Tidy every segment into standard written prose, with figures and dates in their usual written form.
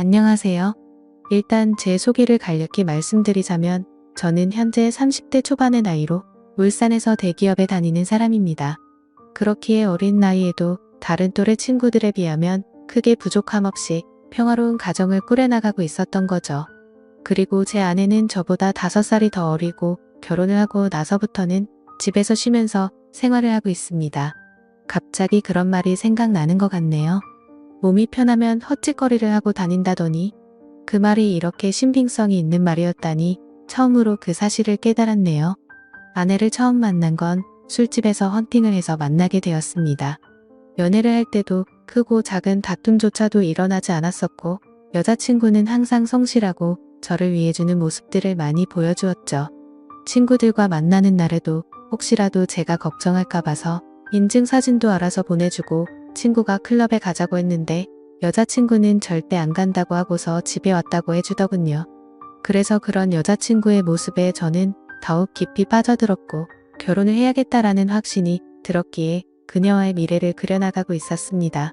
안녕하세요. 일단 제 소개를 간략히 말씀드리자면 저는 현재 30대 초반의 나이로 울산에서 대기업에 다니는 사람입니다. 그렇기에 어린 나이에도 다른 또래 친구들에 비하면 크게 부족함 없이 평화로운 가정을 꾸려나가고 있었던 거죠. 그리고 제 아내는 저보다 5살이 더 어리고 결혼을 하고 나서부터는 집에서 쉬면서 생활을 하고 있습니다. 갑자기 그런 말이 생각나는 것 같네요. 몸이 편하면 헛짓거리를 하고 다닌다더니 그 말이 이렇게 신빙성이 있는 말이었다니 처음으로 그 사실을 깨달았네요. 아내를 처음 만난 건 술집에서 헌팅을 해서 만나게 되었습니다. 연애를 할 때도 크고 작은 다툼조차도 일어나지 않았었고 여자친구는 항상 성실하고 저를 위해주는 모습들을 많이 보여주었죠. 친구들과 만나는 날에도 혹시라도 제가 걱정할까 봐서 인증사진도 알아서 보내주고 친구가 클럽에 가자고 했는데 여자친구는 절대 안 간다고 하고서 집에 왔다고 해주더군요. 그래서 그런 여자친구의 모습에 저는 더욱 깊이 빠져들었고 결혼을 해야겠다라는 확신이 들었기에 그녀와의 미래를 그려나가고 있었습니다.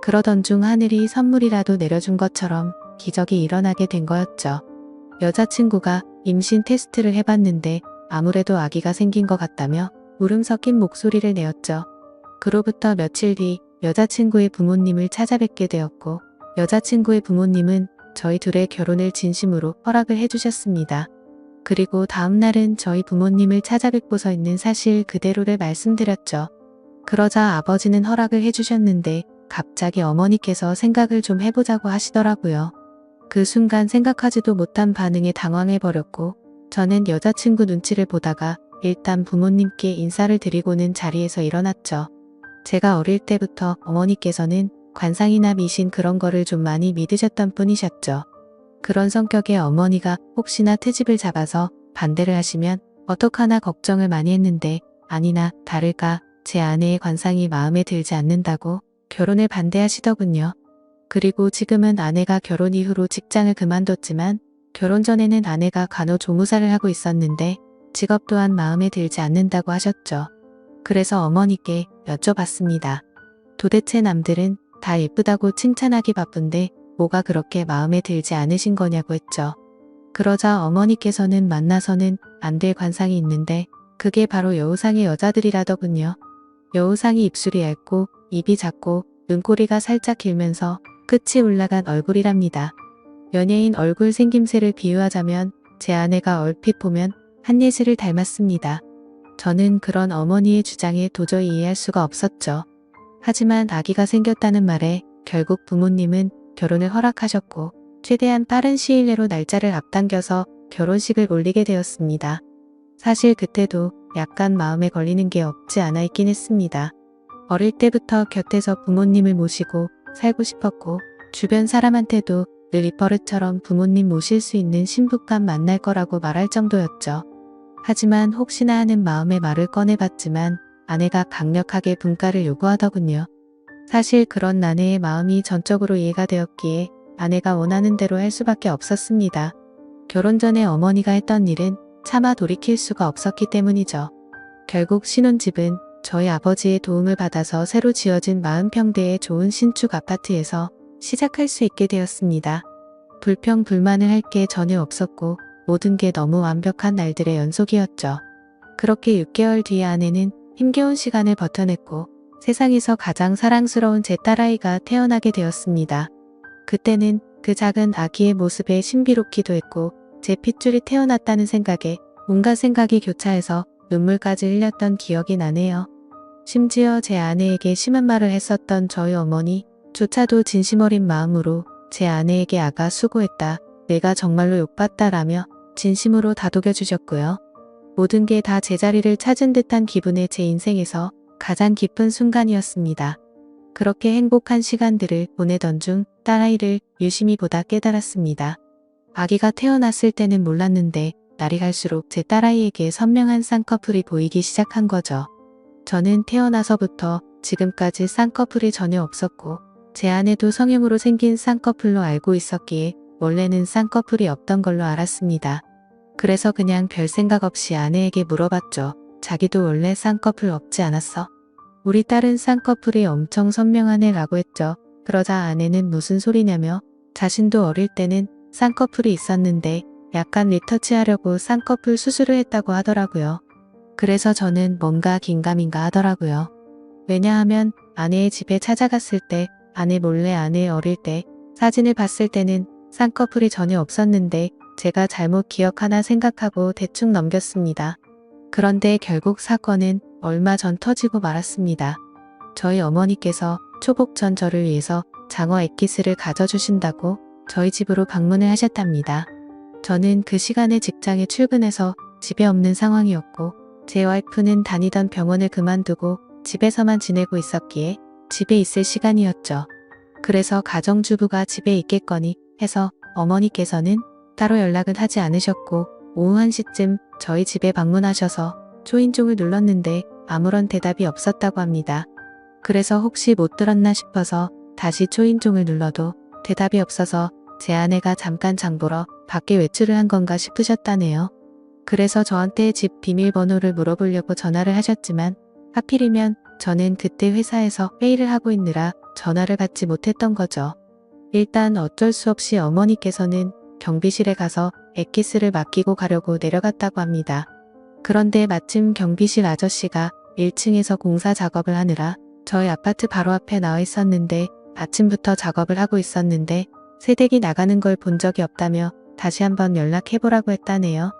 그러던 중 하늘이 선물이라도 내려준 것처럼 기적이 일어나게 된 거였죠. 여자친구가 임신 테스트를 해봤는데 아무래도 아기가 생긴 것 같다며 울음 섞인 목소리를 내었죠. 그로부터 며칠 뒤 여자친구의 부모님을 찾아뵙게 되었고 여자친구의 부모님은 저희 둘의 결혼을 진심으로 허락을 해주셨습니다. 그리고 다음 날은 저희 부모님을 찾아뵙고서 있는 사실 그대로를 말씀드렸죠. 그러자 아버지는 허락을 해주셨는데 갑자기 어머니께서 생각을 좀 해보자고 하시더라고요. 그 순간 생각하지도 못한 반응에 당황해버렸고 저는 여자친구 눈치를 보다가 일단 부모님께 인사를 드리고는 자리에서 일어났죠. 제가 어릴 때부터 어머니께서는 관상이나 미신 그런 거를 좀 많이 믿으셨던 분이셨죠. 그런 성격의 어머니가 혹시나 트집을 잡아서 반대를 하시면 어떡하나 걱정을 많이 했는데 아니나 다를까 제 아내의 관상이 마음에 들지 않는다고 결혼을 반대하시더군요. 그리고 지금은 아내가 결혼 이후로 직장을 그만뒀지만 결혼 전에는 아내가 간호조무사를 하고 있었는데 직업 또한 마음에 들지 않는다고 하셨죠. 그래서 어머니께 여쭤봤습니다. 도대체 남들은 다 예쁘다고 칭찬하기 바쁜데 뭐가 그렇게 마음에 들지 않으신 거냐고 했죠. 그러자 어머니께서는 만나서는 안 될 관상이 있는데 그게 바로 여우상의 여자들이라더군요. 여우상이 입술이 얇고 입이 작고 눈꼬리가 살짝 길면서 끝이 올라간 얼굴이랍니다. 연예인 얼굴 생김새를 비유하자면 제 아내가 얼핏 보면 한예슬을 닮았습니다. 저는 그런 어머니의 주장에 도저히 이해할 수가 없었죠. 하지만 아기가 생겼다는 말에 결국 부모님은 결혼을 허락하셨고 최대한 빠른 시일 내로 날짜를 앞당겨서 결혼식을 올리게 되었습니다. 사실 그때도 약간 마음에 걸리는 게 없지 않아 있긴 했습니다. 어릴 때부터 곁에서 부모님을 모시고 살고 싶었고 주변 사람한테도 늘 입버릇처럼 부모님 모실 수 있는 신부감 만날 거라고 말할 정도였죠. 하지만 혹시나 하는 마음에 말을 꺼내봤지만 아내가 강력하게 분가를 요구하더군요. 사실 그런 아내의 마음이 전적으로 이해가 되었기에 아내가 원하는 대로 할 수밖에 없었습니다. 결혼 전에 어머니가 했던 일은 차마 돌이킬 수가 없었기 때문이죠. 결국 신혼집은 저희 아버지의 도움을 받아서 새로 지어진 40평대의 좋은 신축 아파트에서 시작할 수 있게 되었습니다. 불평 불만을 할 게 전혀 없었고 모든 게 너무 완벽한 날들의 연속이었죠. 그렇게 6개월 뒤에 아내는 힘겨운 시간을 버텨냈고 세상에서 가장 사랑스러운 제 딸아이가 태어나게 되었습니다. 그때는 그 작은 아기의 모습에 신비롭기도 했고 제 핏줄이 태어났다는 생각에 온갖 생각이 교차해서 눈물까지 흘렸던 기억이 나네요. 심지어 제 아내에게 심한 말을 했었던 저희 어머니조차도 진심 어린 마음으로 제 아내에게 아가 수고했다. 내가 정말로 욕봤다라며 진심으로 다독여 주셨고요. 모든 게 다 제자리를 찾은 듯한 기분의 제 인생에서 가장 기쁜 순간이었습니다. 그렇게 행복한 시간들을 보내던 중 딸아이를 유심히 보다 깨달았습니다. 아기가 태어났을 때는 몰랐는데 날이 갈수록 제 딸아이에게 선명한 쌍꺼풀이 보이기 시작한 거죠. 저는 태어나서부터 지금까지 쌍꺼풀이 전혀 없었고 제 아내도 성형으로 생긴 쌍꺼풀로 알고 있었기에 원래는 쌍꺼풀이 없던 걸로 알았습니다. 그래서 그냥 별 생각 없이 아내에게 물어봤죠. 자기도 원래 쌍꺼풀 없지 않았어? 우리 딸은 쌍꺼풀이 엄청 선명하네 라고 했죠. 그러자 아내는 무슨 소리냐며 자신도 어릴 때는 쌍꺼풀이 있었는데 약간 리터치하려고 쌍꺼풀 수술을 했다고 하더라고요. 그래서 저는 뭔가 긴가민가 하더라고요. 왜냐하면 아내의 집에 찾아갔을 때 아내 몰래 아내 어릴 때 사진을 봤을 때는 쌍꺼풀이 전혀 없었는데 제가 잘못 기억하나 생각하고 대충 넘겼습니다. 그런데 결국 사건은 얼마 전 터지고 말았습니다. 저희 어머니께서 초복 전 저를 위해서 장어 엑기스를 가져주신다고 저희 집으로 방문을 하셨답니다. 저는 그 시간에 직장에 출근해서 집에 없는 상황이었고 제 와이프는 다니던 병원을 그만두고 집에서만 지내고 있었기에 집에 있을 시간이었죠. 그래서 가정주부가 집에 있겠거니 해서 어머니께서는 따로 연락은 하지 않으셨고 오후 1시쯤 저희 집에 방문하셔서 초인종을 눌렀는데 아무런 대답이 없었다고 합니다. 그래서 혹시 못 들었나 싶어서 다시 초인종을 눌러도 대답이 없어서 제 아내가 잠깐 장보러 밖에 외출을 한 건가 싶으셨다네요. 그래서 저한테 집 비밀번호를 물어보려고 전화를 하셨지만 하필이면 저는 그때 회사에서 회의를 하고 있느라 전화를 받지 못했던 거죠. 일단 어쩔 수 없이 어머니께서는 경비실에 가서 엑기스를 맡기고 가려고 내려갔다고 합니다. 그런데 마침 경비실 아저씨가 1층에서 공사 작업을 하느라 저희 아파트 바로 앞에 나와 있었는데 아침부터 작업을 하고 있었는데 새댁이 나가는 걸 본 적이 없다며 다시 한번 연락해보라고 했다네요.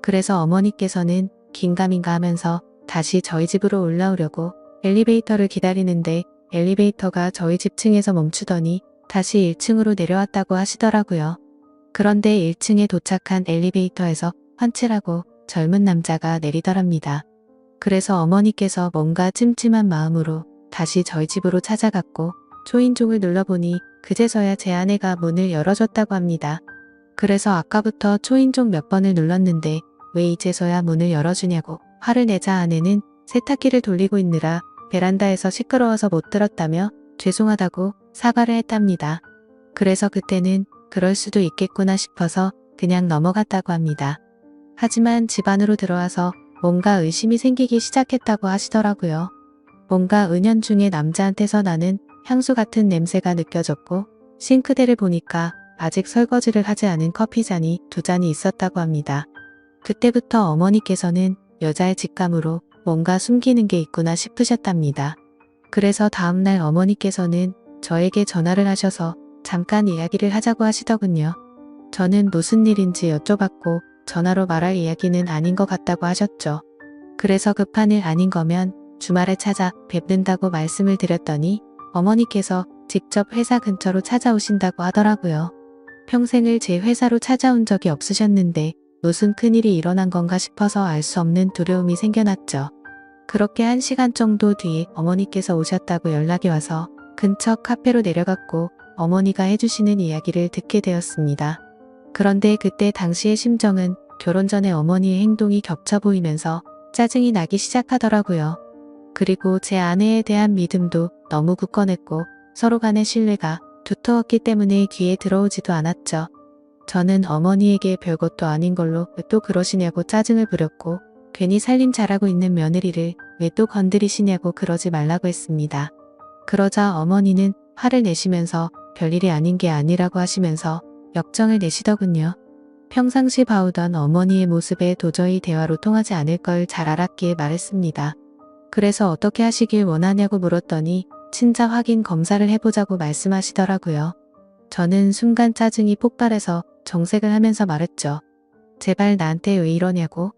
그래서 어머니께서는 긴가민가 하면서 다시 저희 집으로 올라오려고 엘리베이터를 기다리는데 엘리베이터가 저희 집 층에서 멈추더니 다시 1층으로 내려왔다고 하시더라고요. 그런데 1층에 도착한 엘리베이터에서 환칠하고 젊은 남자가 내리더랍니다. 그래서 어머니께서 뭔가 찜찜한 마음으로 다시 저희 집으로 찾아갔고 초인종을 눌러보니 그제서야 제 아내가 문을 열어줬다고 합니다. 그래서 아까부터 초인종 몇 번을 눌렀는데 왜 이제서야 문을 열어주냐고 화를 내자 아내는 세탁기를 돌리고 있느라 베란다에서 시끄러워서 못 들었다며 죄송하다고 사과를 했답니다. 그래서 그때는 그럴 수도 있겠구나 싶어서 그냥 넘어갔다고 합니다. 하지만 집 안으로 들어와서 뭔가 의심이 생기기 시작했다고 하시더라고요. 뭔가 은연중에 남자한테서 나는 향수 같은 냄새가 느껴졌고 싱크대를 보니까 아직 설거지를 하지 않은 커피잔이 2잔이 있었다고 합니다. 그때부터 어머니께서는 여자의 직감으로 뭔가 숨기는 게 있구나 싶으셨답니다. 그래서 다음날 어머니께서는 저에게 전화를 하셔서 잠깐 이야기를 하자고 하시더군요. 저는 무슨 일인지 여쭤봤고 전화로 말할 이야기는 아닌 것 같다고 하셨죠. 그래서 급한 일 아닌 거면 주말에 찾아 뵙는다고 말씀을 드렸더니 어머니께서 직접 회사 근처로 찾아오신다고 하더라고요. 평생을 제 회사로 찾아온 적이 없으셨는데 무슨 큰일이 일어난 건가 싶어서 알 수 없는 두려움이 생겨났죠. 그렇게 1시간 정도 뒤에 어머니께서 오셨다고 연락이 와서 근처 카페로 내려갔고 어머니가 해주시는 이야기를 듣게 되었습니다. 그런데 그때 당시의 심정은 결혼 전에 어머니의 행동이 겹쳐 보이면서 짜증이 나기 시작하더라고요. 그리고 제 아내에 대한 믿음도 너무 굳건했고 서로 간의 신뢰가 두터웠기 때문에 귀에 들어오지도 않았죠. 저는 어머니에게 별것도 아닌 걸로 왜 또 그러시냐고 짜증을 부렸고 괜히 살림 잘하고 있는 며느리를 왜 또 건드리시냐고 그러지 말라고 했습니다. 그러자 어머니는 화를 내시면서 별일이 아닌 게 아니라고 하시면서 역정을 내시더군요. 평상시 봐오던 어머니의 모습에 도저히 대화로 통하지 않을 걸 잘 알았기에 말했습니다. 그래서 어떻게 하시길 원하냐고 물었더니 친자 확인 검사를 해보자고 말씀하시더라고요. 저는 순간 짜증이 폭발해서 정색을 하면서 말했죠. 제발 나한테 왜 이러냐고.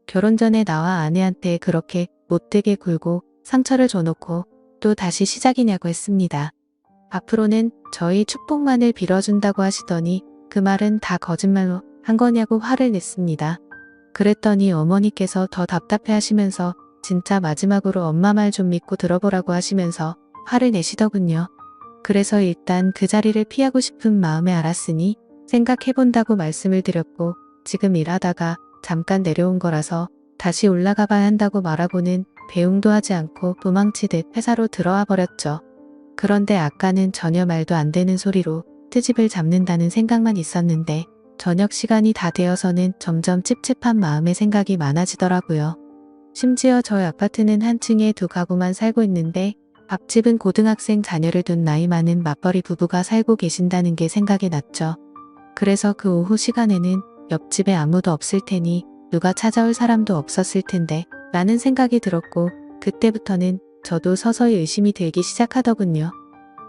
결혼 전에 나와 아내한테 그렇게 못되게 굴고 상처를 줘놓고 또 다시 시작이냐고 했습니다. 앞으로는 저희 축복만을 빌어준다고 하시더니 그 말은 다 거짓말로 한 거냐고 화를 냈습니다. 그랬더니 어머니께서 더 답답해 하시면서 진짜 마지막으로 엄마 말 좀 믿고 들어보라고 하시면서 화를 내시더군요. 그래서 일단 그 자리를 피하고 싶은 마음에 알았으니 생각해본다고 말씀을 드렸고 지금 일하다가 잠깐 내려온 거라서 다시 올라가 봐야 한다고 말하고는 배웅도 하지 않고 도망치듯 회사로 들어와 버렸죠. 그런데 아까는 전혀 말도 안 되는 소리로 트집을 잡는다는 생각만 있었는데 저녁 시간이 다 되어서는 점점 찝찝한 마음의 생각이 많아지더라고요. 심지어 저희 아파트는 한 층에 2가구만 살고 있는데 앞집은 고등학생 자녀를 둔 나이 많은 맞벌이 부부가 살고 계신다는 게 생각이 났죠. 그래서 그 오후 시간에는 옆집에 아무도 없을 테니 누가 찾아올 사람도 없었을 텐데 라는 생각이 들었고 그때부터는 저도 서서히 의심이 들기 시작하더군요.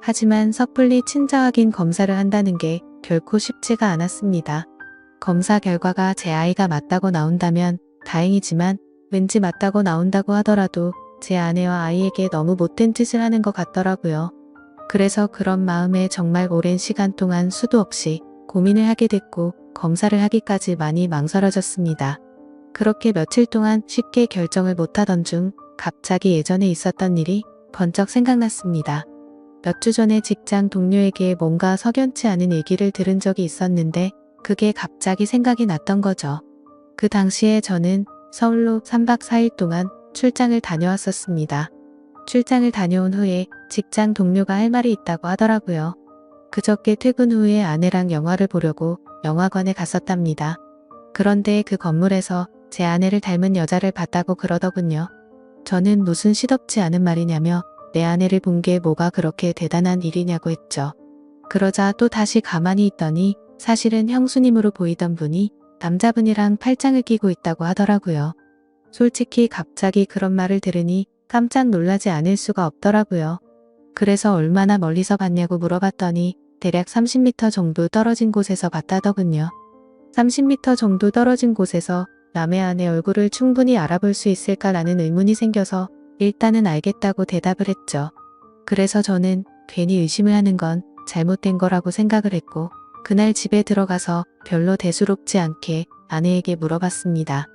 하지만 섣불리 친자 확인 검사를 한다는 게 결코 쉽지가 않았습니다. 검사 결과가 제 아이가 맞다고 나온다면 다행이지만 왠지 맞다고 나온다고 하더라도 제 아내와 아이에게 너무 못된 짓을 하는 것 같더라고요. 그래서 그런 마음에 정말 오랜 시간 동안 수도 없이 고민을 하게 됐고 검사를 하기까지 많이 망설여졌습니다. 그렇게 며칠 동안 쉽게 결정을 못하던 중 갑자기 예전에 있었던 일이 번쩍 생각났습니다. 몇 주 전에 직장 동료에게 뭔가 석연치 않은 얘기를 들은 적이 있었는데 그게 갑자기 생각이 났던 거죠. 그 당시에 저는 서울로 3박 4일 동안 출장을 다녀왔었습니다. 출장을 다녀온 후에 직장 동료가 할 말이 있다고 하더라고요. 그저께 퇴근 후에 아내랑 영화를 보려고 영화관에 갔었답니다. 그런데 그 건물에서 제 아내를 닮은 여자를 봤다고 그러더군요. 저는 무슨 시덥지 않은 말이냐며 내 아내를 본 게 뭐가 그렇게 대단한 일이냐고 했죠. 그러자 또 다시 가만히 있더니 사실은 형수님으로 보이던 분이 남자분이랑 팔짱을 끼고 있다고 하더라고요. 솔직히 갑자기 그런 말을 들으니 깜짝 놀라지 않을 수가 없더라고요. 그래서 얼마나 멀리서 봤냐고 물어봤더니 대략 30m 정도 떨어진 곳에서 봤다더군요. 30m 정도 떨어진 곳에서 남의 아내 얼굴을 충분히 알아볼 수 있을까라는 의문이 생겨서 일단은 알겠다고 대답을 했죠. 그래서 저는 괜히 의심을 하는 건 잘못된 거라고 생각을 했고 그날 집에 들어가서 별로 대수롭지 않게 아내에게 물어봤습니다.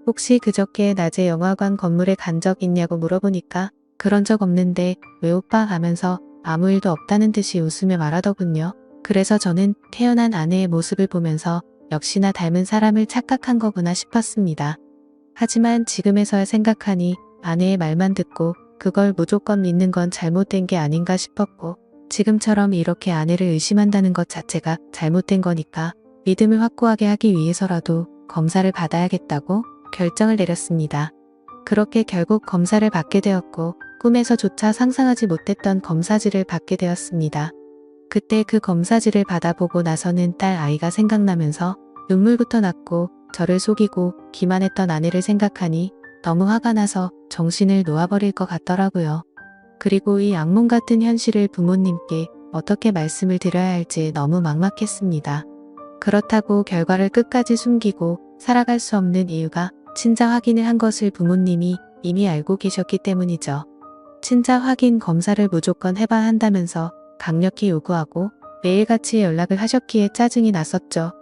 혹시 그저께 낮에 영화관 건물에 간 적 있냐고 물어보니까 그런 적 없는데 왜 오빠 하면서 아무 일도 없다는 듯이 웃으며 말하더군요. 그래서 저는 태어난 아내의 모습을 보면서 역시나 닮은 사람을 착각한 거구나 싶었습니다. 하지만 지금에서야 생각하니 아내의 말만 듣고 그걸 무조건 믿는 건 잘못된 게 아닌가 싶었고 지금처럼 이렇게 아내를 의심한다는 것 자체가 잘못된 거니까 믿음을 확고하게 하기 위해서라도 검사를 받아야겠다고 결정을 내렸습니다. 그렇게 결국 검사를 받게 되었고 꿈에서조차 상상하지 못했던 검사지를 받게 되었습니다. 그때 그 검사지를 받아보고 나서는 딸 아이가 생각나면서 눈물부터 났고 저를 속이고 기만했던 아내를 생각하니 너무 화가 나서 정신을 놓아버릴 것 같더라고요. 그리고 이 악몽 같은 현실을 부모님께 어떻게 말씀을 드려야 할지 너무 막막했습니다. 그렇다고 결과를 끝까지 숨기고 살아갈 수 없는 이유가 친자 확인을 한 것을 부모님이 이미 알고 계셨기 때문이죠. 친자 확인 검사를 무조건 해봐야 한다면서 강력히 요구하고 매일같이 연락을 하셨기에 짜증이 났었죠.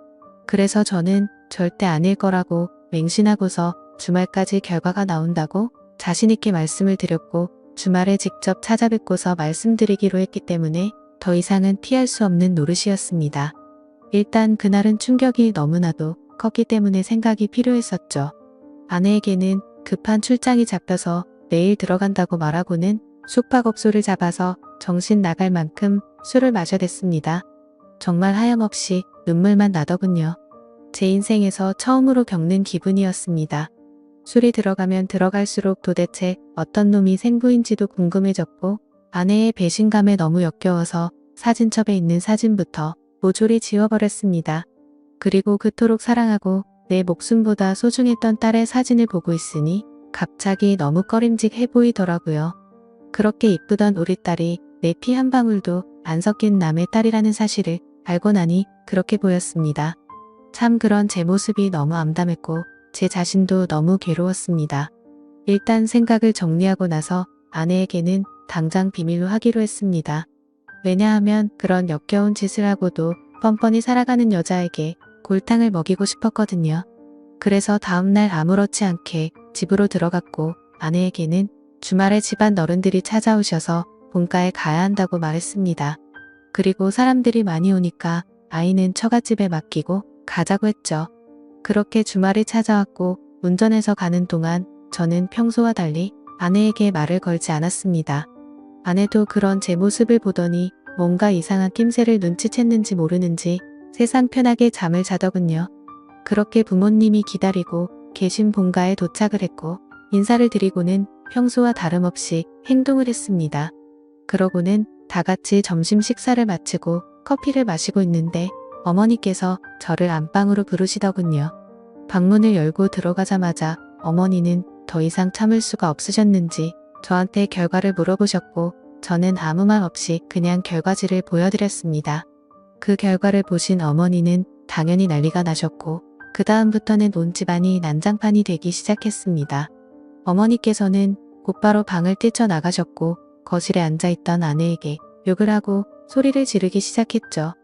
그래서 저는 절대 아닐 거라고 맹신하고서 주말까지 결과가 나온다고 자신있게 말씀을 드렸고 주말에 직접 찾아뵙고서 말씀드리기로 했기 때문에 더 이상은 피할 수 없는 노릇이었습니다. 일단 그날은 충격이 너무나도 컸기 때문에 생각이 필요했었죠. 아내에게는 급한 출장이 잡혀서 내일 들어간다고 말하고는 숙박업소를 잡아서 정신 나갈 만큼 술을 마셔댔습니다. 정말 하염없이 눈물만 나더군요. 제 인생에서 처음으로 겪는 기분이었습니다. 술이 들어가면 들어갈수록 도대체 어떤 놈이 생부인지도 궁금해졌고 아내의 배신감에 너무 역겨워서 사진첩에 있는 사진부터 모조리 지워버렸습니다. 그리고 그토록 사랑하고 내 목숨보다 소중했던 딸의 사진을 보고 있으니 갑자기 너무 꺼림직해 보이더라고요. 그렇게 이쁘던 우리 딸이 내 피 한 방울도 안 섞인 남의 딸이라는 사실을 알고 나니 그렇게 보였습니다. 참 그런 제 모습이 너무 암담했고 제 자신도 너무 괴로웠습니다. 일단 생각을 정리하고 나서 아내에게는 당장 비밀로 하기로 했습니다. 왜냐하면 그런 역겨운 짓을 하고도 뻔뻔히 살아가는 여자에게 골탕을 먹이고 싶었거든요. 그래서 다음날 아무렇지 않게 집으로 들어갔고 아내에게는 주말에 집안 어른들이 찾아오셔서 본가에 가야 한다고 말했습니다. 그리고 사람들이 많이 오니까 아이는 처갓집에 맡기고 가자고 했죠. 그렇게 주말이 찾아왔고 운전해서 가는 동안 저는 평소와 달리 아내에게 말을 걸지 않았습니다. 아내도 그런 제 모습을 보더니 뭔가 이상한 낌새를 눈치챘는지 모르는지 세상 편하게 잠을 자더군요. 그렇게 부모님이 기다리고 계신 본가에 도착을 했고 인사를 드리고는 평소와 다름없이 행동을 했습니다. 그러고는 다 같이 점심 식사를 마치고 커피를 마시고 있는데 어머니께서 저를 안방으로 부르시더군요. 방문을 열고 들어가자마자 어머니는 더 이상 참을 수가 없으셨는지 저한테 결과를 물어보셨고 저는 아무 말 없이 그냥 결과지를 보여드렸습니다. 그 결과를 보신 어머니는 당연히 난리가 나셨고 그 다음부터는 온 집안이 난장판이 되기 시작했습니다. 어머니께서는 곧바로 방을 뛰쳐나가셨고 거실에 앉아있던 아내에게 욕을 하고 소리를 지르기 시작했죠.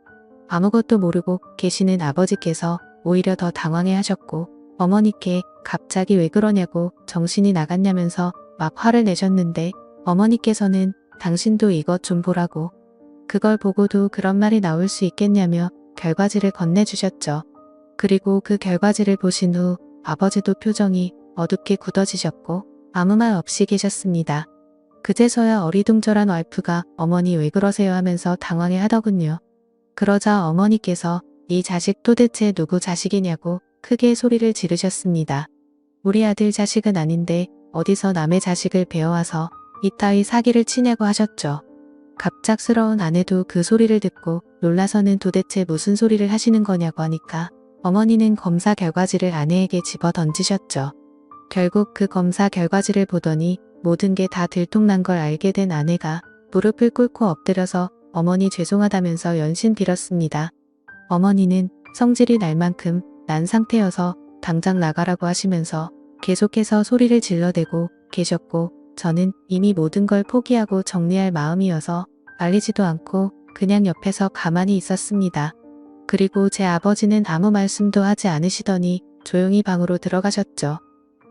아무것도 모르고 계시는 아버지께서 오히려 더 당황해 하셨고 어머니께 갑자기 왜 그러냐고 정신이 나갔냐면서 막 화를 내셨는데 어머니께서는 당신도 이것 좀 보라고 그걸 보고도 그런 말이 나올 수 있겠냐며 결과지를 건네주셨죠. 그리고 그 결과지를 보신 후 아버지도 표정이 어둡게 굳어지셨고 아무 말 없이 계셨습니다. 그제서야 어리둥절한 와이프가 어머니 왜 그러세요 하면서 당황해 하더군요. 그러자 어머니께서 이 자식 도대체 누구 자식이냐고 크게 소리를 지르셨습니다. 우리 아들 자식은 아닌데 어디서 남의 자식을 배워와서 이따위 사기를 치냐고 하셨죠. 갑작스러운 아내도 그 소리를 듣고 놀라서는 도대체 무슨 소리를 하시는 거냐고 하니까 어머니는 검사 결과지를 아내에게 집어 던지셨죠. 결국 그 검사 결과지를 보더니 모든 게 다 들통난 걸 알게 된 아내가 무릎을 꿇고 엎드려서 어머니 죄송하다면서 연신 빌었습니다. 어머니는 성질이 날 만큼 난 상태여서 당장 나가라고 하시면서 계속해서 소리를 질러대고 계셨고 저는 이미 모든 걸 포기하고 정리할 마음이어서 말리지도 않고 그냥 옆에서 가만히 있었습니다. 그리고 제 아버지는 아무 말씀도 하지 않으시더니 조용히 방으로 들어가셨죠.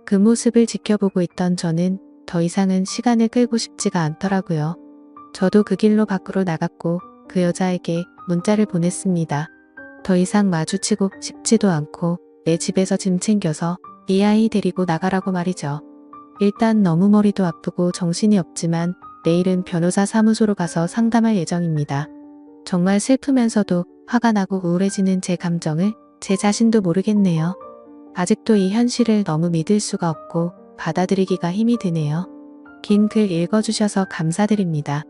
그 모습을 지켜보고 있던 저는 더 이상은 시간을 끌고 싶지가 않더라고요. 저도 그 길로 밖으로 나갔고 그 여자에게 문자를 보냈습니다. 더 이상 마주치고 싶지도 않고 내 집에서 짐 챙겨서 이 아이 데리고 나가라고 말이죠. 일단 너무 머리도 아프고 정신이 없지만 내일은 변호사 사무소로 가서 상담할 예정입니다. 정말 슬프면서도 화가 나고 우울해지는 제 감정을 제 자신도 모르겠네요. 아직도 이 현실을 너무 믿을 수가 없고 받아들이기가 힘이 드네요. 긴 글 읽어주셔서 감사드립니다.